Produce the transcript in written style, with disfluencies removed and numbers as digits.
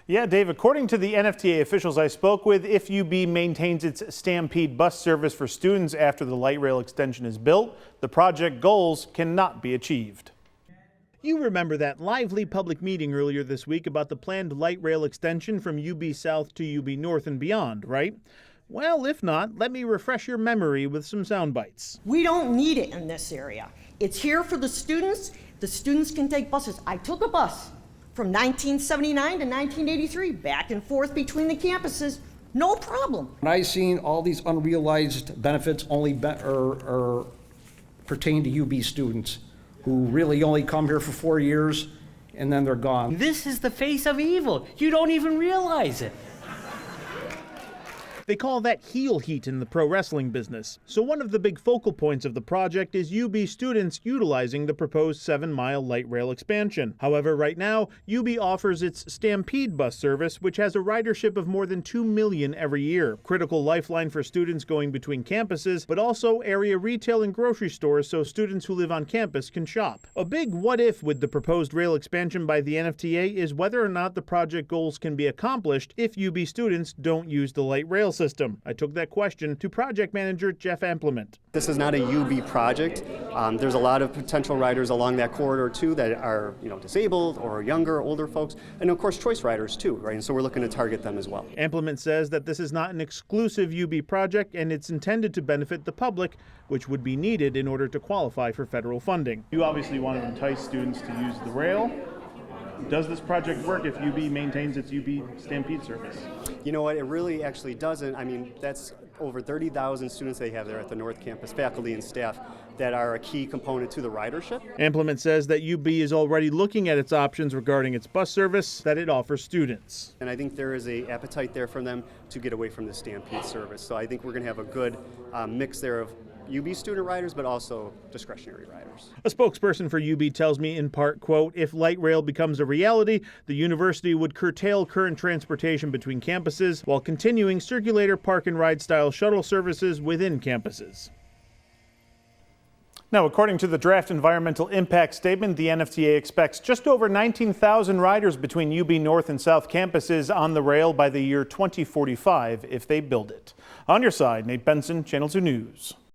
Yeah, Dave, according to the NFTA officials I spoke with, if UB maintains its Stampede bus service for students after the light rail extension is built, the project goals cannot be achieved. You remember that lively public meeting earlier this week about the planned light rail extension from UB South to UB North and beyond, right? Well, if not, let me refresh your memory with some sound bites. We don't need it in this area. It's here for the students. The students can take buses. I took a bus from 1979 to 1983, back and forth between the campuses, no problem. When I seen all these unrealized benefits only pertain to UB students who really only come here for 4 years and then they're gone. This is the face of evil. You don't even realize it. They call that heel heat in the pro wrestling business. So one of the big focal points of the project is UB students utilizing the proposed 7-mile light rail expansion. However, right now, UB offers its Stampede bus service, which has a ridership of more than 2 million every year. Critical lifeline for students going between campuses, but also area retail and grocery stores so students who live on campus can shop. A big what if with the proposed rail expansion by the NFTA is whether or not the project goals can be accomplished if UB students don't use the light rail system. I took that question to project manager Jeff Amplement. This is not a UB project. There's a lot of potential riders along that corridor too that are disabled or younger, older folks, and of course choice riders too, right? And so we're looking to target them as well. Amplement says that this is not an exclusive UB project and it's intended to benefit the public, which would be needed in order to qualify for federal funding. You obviously want to entice students to use the rail. Does this project work if UB maintains its UB Stampede service? You know what, it really actually doesn't. I mean, that's over 30,000 students they have there at the North Campus, faculty and staff, that are a key component to the ridership. Amplement says that UB is already looking at its options regarding its bus service that it offers students. And I think there is an appetite there for them to get away from the Stampede service. So I think we're going to have a good mix there of UB student riders, but also discretionary riders. A spokesperson for UB tells me in part, quote, if light rail becomes a reality, the university would curtail current transportation between campuses while continuing circulator park and ride style shuttle services within campuses. Now, according to the draft environmental impact statement, the NFTA expects just over 19,000 riders between UB North and South campuses on the rail by the year 2045 if they build it. On your side, Nate Benson, Channel 2 News.